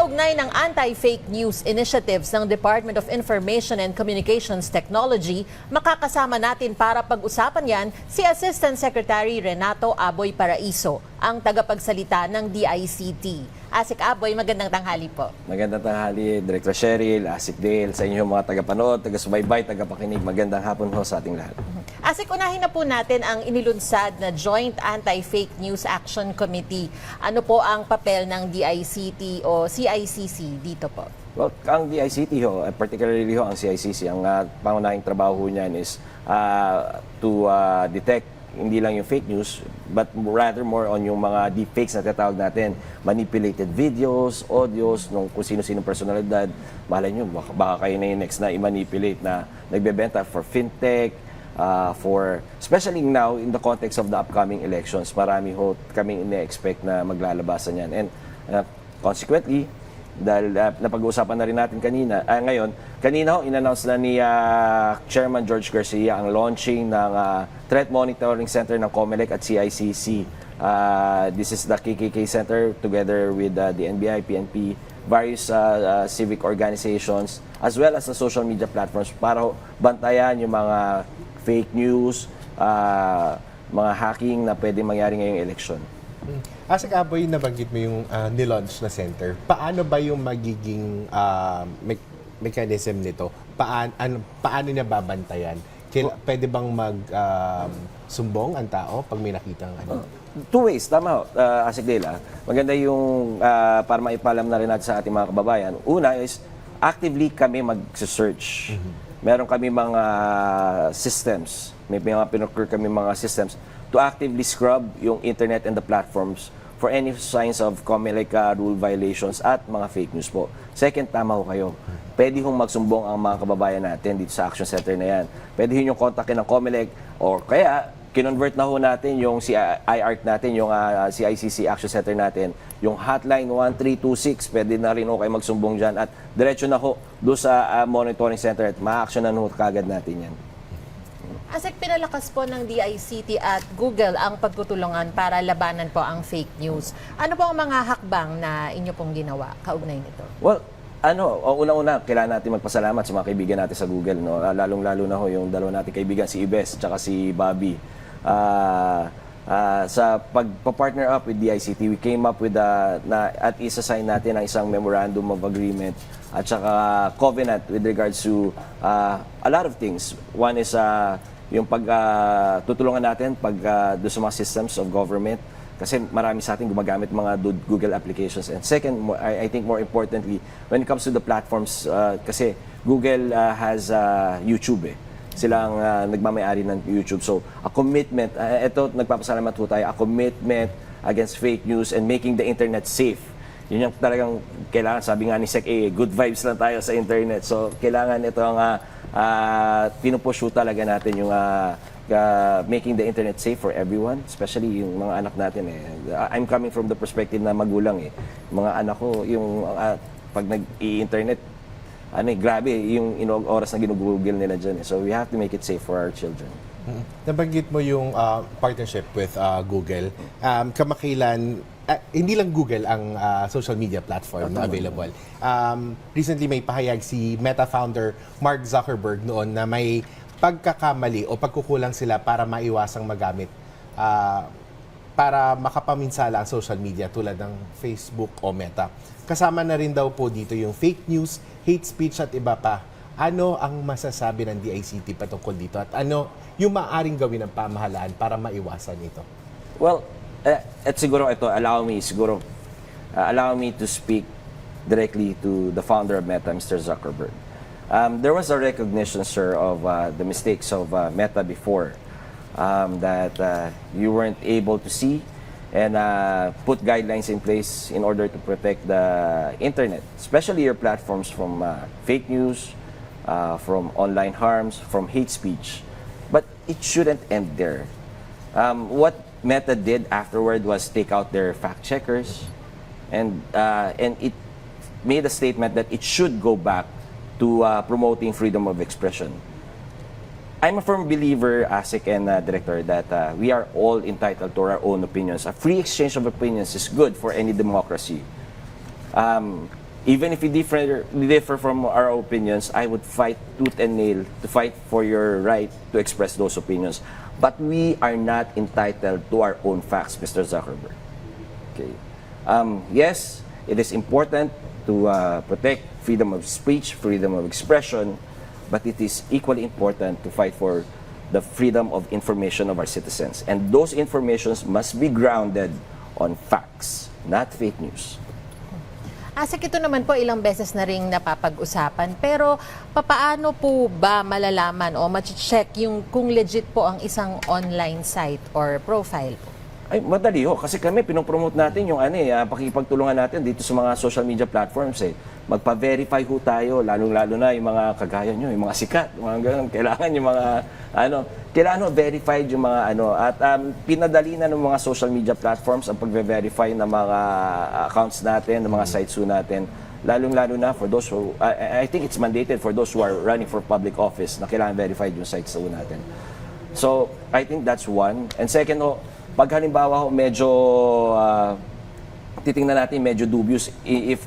Kaugnay ng Anti-Fake News Initiatives ng Department of Information and Communications Technology, makakasama natin para pag-usapan yan si Assistant Secretary Renato Aboy Paraiso, ang tagapagsalita ng DICT. Asik Aboy, magandang tanghali po. Magandang tanghali, Director Cheryl, Asik Dale, sa inyo mga tagapanood, taga-subaybay, tagapakinig. Magandang hapon ho sa ating lahat. Asik, unahin na po natin ang inilunsad na Joint Anti-Fake News Action Committee. Ano po ang papel ng DICT o CICC dito po? Well, ang DICT ho, particularly ho ang CICC, ang pangunahing trabaho niyan is to detect hindi lang yung fake news, but rather more on yung mga deepfakes na tatawag natin. Manipulated videos, audios, nung kung sino-sino personalidad. Malay nyo, baka kayo na yung next na i-manipulate na nagbebenta for fintech, especially now in the context of the upcoming elections. Marami ho kaming ine-expect na maglalabasan yan. And consequently, dahil napag-uusapan na rin natin kanina ho, in-announce na ni Chairman George Garcia ang launching ng Threat Monitoring Center ng COMELEC at CICC. This is the KKK Center together with the NBI, PNP, various civic organizations, as well as the social media platforms para bantayan yung mga fake news, mga hacking na pwede mangyari ngayong election. Asik Aboy, nabanggit mo yung nilaunch na center. Paano ba yung magiging mechanism nito? Paano niya babantayan? Pwede bang sumbong ang tao pag may nakitang ano? Two ways, tama ho, Asik Dela. Maganda yung para maipalam na rin natin sa ating mga kababayan. Una is, actively kami mag-search. Meron kami mga systems. May mga pinocure kami mga systems to actively scrub yung internet and the platforms for any signs of COMELEC rule violations at mga fake news po. Second, tama ho kayo. Pwede hong magsumbong ang mga kababayan natin dito sa Action Center na yan. Pwede yung kontakin ng COMELEC or kaya kinonvert na ho natin yung IARC natin, yung CICC Action Center natin, yung hotline 1326, pwede na rin ho kayo magsumbong dyan at diretso na ho doon sa monitoring center at ma-actionan ho kagad natin yan. Asik, pinalakas po ng DICT at Google ang pagtutulungan para labanan po ang fake news. Ano po ang mga hakbang na inyo pong ginawa kaugnay nito? Well, una-una, kailangan natin magpasalamat sa mga kaibigan natin sa Google. No? Lalong-lalo na ho yung dalawa nating kaibigan, si Ibes at si Bobby. Sa pagpa-partner up with DICT, we came up with at isa-sign natin ang isang memorandum of agreement at saka covenant with regards to a lot of things. One is yung tutulungan natin doon sa mga systems of government kasi marami sa atin gumagamit mga Google applications. And second, I think more importantly, when it comes to the platforms, kasi Google has YouTube Sila ang nagmamayari ng YouTube. So, a commitment, ito nagpapasalamat po tayo, a commitment against fake news and making the internet safe. Yun yung talagang kailangan, sabi nga ni Sec A, good vibes lang tayo sa internet. So, kailangan ito ang pinupush talaga natin yung making the internet safe for everyone, especially yung mga anak natin. I'm coming from the perspective na magulang. Mga anak ko, yung pag nag-i-internet, grabe yung oras na ginugugol nila dyan. So we have to make it safe for our children. Nabanggit mo yung partnership with Google. Kamakailan, hindi lang Google ang social media platform na available. Recently may pahayag si Meta founder Mark Zuckerberg noon na may pagkakamali o pagkukulang sila para maiwasang magamit para makapaminsala ang social media tulad ng Facebook o Meta. Kasama na rin daw po dito yung fake news, hate speech at iba pa. Ano ang masasabi ng DICT patungkol dito at ano yung maaaring gawin ng pamahalaan para maiwasan ito? Well, at siguro ito, allow me to speak directly to the founder of Meta, Mr. Zuckerberg. There was a recognition, sir, of the mistakes of Meta before that you weren't able to see and put guidelines in place in order to protect the internet, especially your platforms from fake news, from online harms, from hate speech. But it shouldn't end there. What Meta did afterward was take out their fact checkers, and it made a statement that it should go back to promoting freedom of expression. I'm a firm believer, Asik and Director, that we are all entitled to our own opinions. A free exchange of opinions is good for any democracy. even if we differ from our opinions, I would fight tooth and nail to fight for your right to express those opinions. But we are not entitled to our own facts, Mr. Zuckerberg. Okay. Yes, it is important to protect freedom of speech, freedom of expression, but it is equally important to fight for the freedom of information of our citizens. And those informations must be grounded on facts, not fake news. Asik, ito naman po ilang beses na ring napapag-usapan. Pero papaano po ba malalaman o ma-check yung kung legit po ang isang online site or profile po? Ay, madali ho. Kasi kami, pinopromote natin yung pakikipagtulungan natin dito sa mga social media platforms Magpa-verify ho tayo, lalong-lalo na yung mga kagaya nyo, yung mga sikat, mga ganun. Kailangan yung mga, kailangan ho verified yung mga At pinadali na ng mga social media platforms ang pag-verify ng mga accounts natin, ng mga sites ho natin. Lalong-lalo na for those who, I think it's mandated for those who are running for public office na kailangan verified yung sites ho natin. So, I think that's one. And second ho, pag halimbawa ho medyo titingnan natin medyo dubious if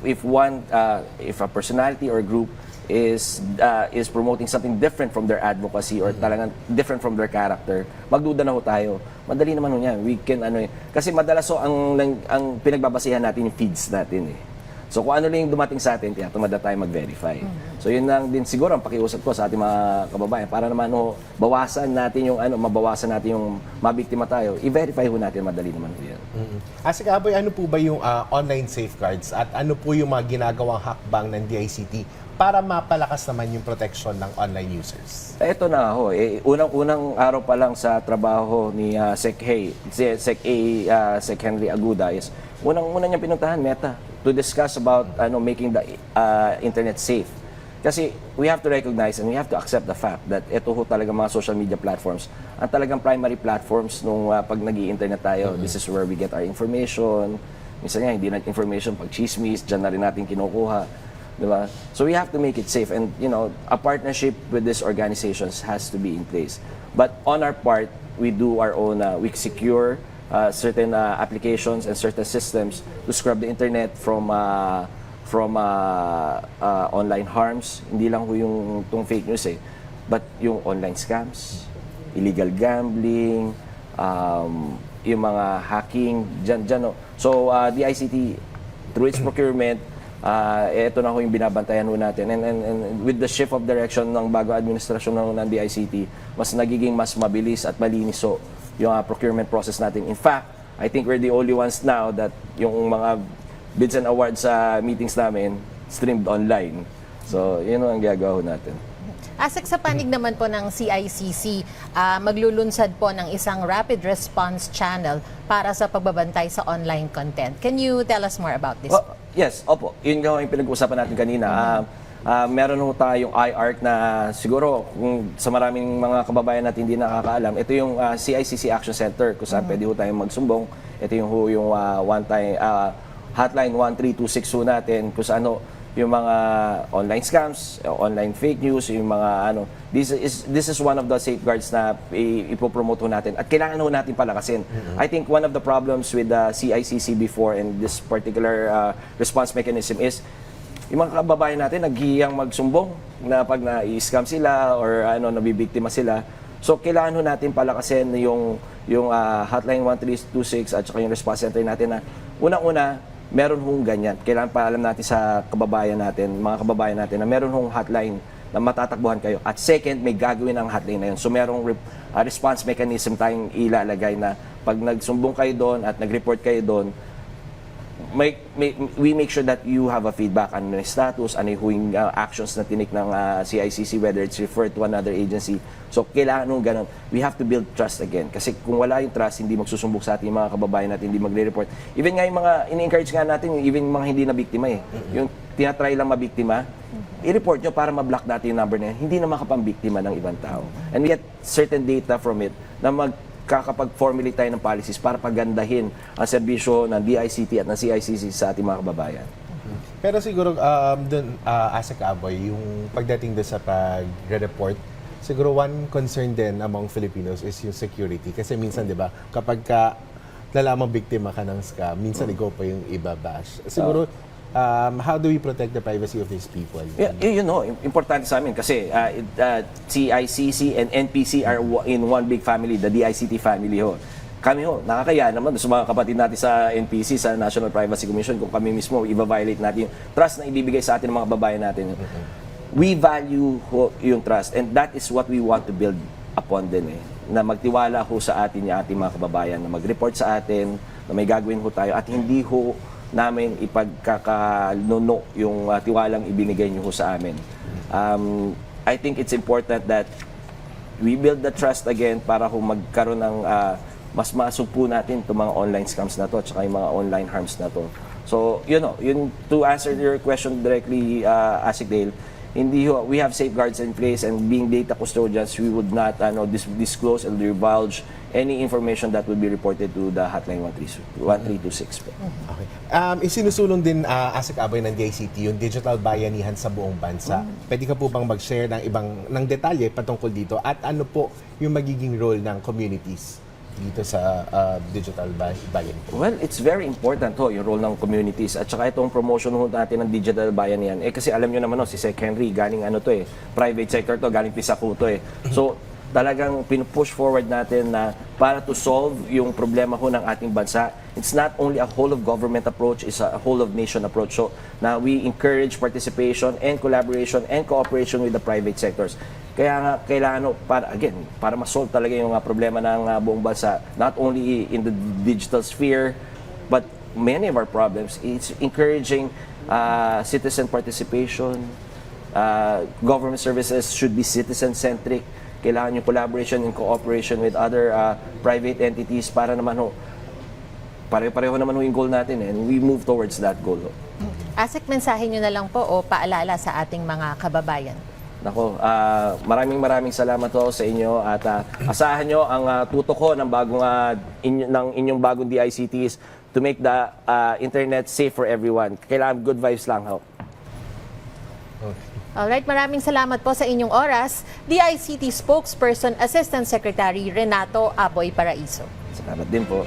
a personality or group is promoting something different from their advocacy or talagang different from their character, magduda na ho tayo. Madali naman ho yan. We can kasi madalas ho ang pinagbabasihan natin yung feeds natin So kung ano lang yung dumating sa atin, tumada tayo mag-verify. So yun lang din siguro ang pakiusap ko sa ating mga kababayan para naman bawasan natin yung mabawasan natin yung mabiktima tayo. I-verify ho natin, madali naman ho yan. Asik Aboy, ano po ba yung online safeguards at ano po yung mga ginagawang hakbang ng DICT para mapalakas naman yung protection ng online users? Ito na ho, unang araw pa lang sa trabaho ni Sec Henry Aguda is unang niyang pinuntahan Meta to discuss about making the internet safe. Kasi we have to recognize and we have to accept the fact that ito ho talaga mga social media platforms ang talagang primary platforms nung pag nag-i-internet tayo. This is where we get our information. Minsan nga, hindi na information, pag chismis, dyan na rin natin kinukuha. Diba? So we have to make it safe and a partnership with these organizations has to be in place. But on our part, we do our own, we secure certain applications and certain systems to scrub the internet from online harms. Hindi lang ho yung fake news but yung online scams, illegal gambling, yung mga hacking, dyan. So the ICT, through its procurement, ito na ho yung binabantayan ho natin. And with the shift of direction ng bago administrasyon ng DICT, mas nagiging mas mabilis at malinis yung procurement process natin. In fact, I think we're the only ones now that yung mga bids and awards sa meetings namin streamed online. So, yun ang gagawa ho natin. Asik, sa panig naman po ng CICC, maglulunsad po ng isang rapid response channel para sa pagbabantay sa online content. Can you tell us more about this? Yes, opo. Yun yung pinag-uusapan natin kanina. Meron ho tayong iArc na siguro kung sa maraming mga kababayan natin hindi nakakaalam, ito yung CICC Action Center kung saan pwede ho tayong magsumbong. Ito yung one-time hotline 1326 ho natin kung saan yung mga online scams, online fake news, yung mga this is one of the safeguards na ipopromote ho natin at kailangan ho natin palakasin. I think one of the problems with the CICC before and this particular response mechanism is yung mga kababayan natin naghihiyang magsumbong na pag na-scam sila or nabibiktima sila. So kailangan ho natin palakasin yung hotline 1326 at saka yung response center natin na unang-una meron hong ganyan. Kailangan paalam natin sa kababayan natin, mga kababayan natin na meron hong hotline na matatakbuhan kayo. At second, may gagawin ang hotline na yun. So merong response mechanism tayong ilalagay na pag nagsumbong kayo doon at nag-report kayo doon, we make sure that you have a feedback ano yung status, ano yung actions na tinik ng CICC, whether it's referred to another agency. So, kailangan nung ganun. We have to build trust again. Kasi kung wala yung trust, hindi magsusumbok sa ating mga kababayan natin, hindi magre-report. Even nga yung mga, ini-encourage nga natin, even yung mga hindi na biktima Yung tinatry lang mabiktima, i-report nyo para ma-block natin yung number na yan. Hindi na makapambiktima ng ibang tao. And we get certain data from it na kakapag-formulate tayo ng policies para pagandahin ang serbisyo ng DICT at ng CICC sa ating mga kababayan. Pero siguro, dun, Asik Aboy, yung pagdating doon sa pag-report, siguro one concern din among Filipinos is yung security. Kasi minsan, di ba, kapag ka nalamang biktima ka ng scam, minsan ikaw pa yung ibabash. Siguro, how do we protect the privacy of these people? Yeah, importante sa amin kasi CICC and NPC are in one big family, the DICT family ho. Kami nakakaya naman sa mga kapatid natin sa NPC, sa National Privacy Commission, kung kami mismo i-violate natin yung trust na ibibigay sa atin ng mga babae natin. We value yung trust, and that is what we want to build upon din na magtiwala sa atin yung ating mga kababayan, na mag-report sa atin, na may gagawin tayo, at hindi namin ipagkakanuno yung tiwalang ibinigay niyo sa amin. I think it's important that we build the trust again para magkaroon ng mas masumpu natin itong mga online scams na to at saka yung mga online harms na to. So, to answer your question directly, Asik Dale, we have safeguards in place, and being data custodians, we would not disclose and divulge any information that would be reported to the hotline 1326 po. Okay. Isinusulong din Asik Aboy ng DICT yung digital bayanihan sa buong bansa. Pwede ka po bang mag-share ng detalye patungkol dito, at ano po yung magiging role ng communities dito sa digital bayanihan? Well, it's very important yung role ng communities, at saka itong promotion natin ng digital bayanihan. Kasi alam nyo naman si Sec Henry, galing private sector to, galing PISACU to So, talagang pinupush forward natin na para to solve yung problema ng ating bansa. It's not only a whole of government approach, it's a whole of nation approach. So, na we encourage participation and collaboration and cooperation with the private sectors. Kaya nga, kailangan para ma-solve talaga yung problema ng buong bansa, not only in the digital sphere, but many of our problems, it's encouraging citizen participation. Government services should be citizen-centric. Kailangan yung collaboration and cooperation with other private entities para naman pare-pareho naman yung goal natin, and we move towards that goal. Asik, mensahe nyo na lang po o paalala sa ating mga kababayan. Nako, maraming salamat sa inyo, at asahan nyo ang tutok ng inyong bagong DICTs to make the internet safe for everyone. Kailangan good vibes lang Alright, maraming salamat po sa inyong oras. DICT Spokesperson Assistant Secretary Renato Aboy Paraiso. Salamat din po.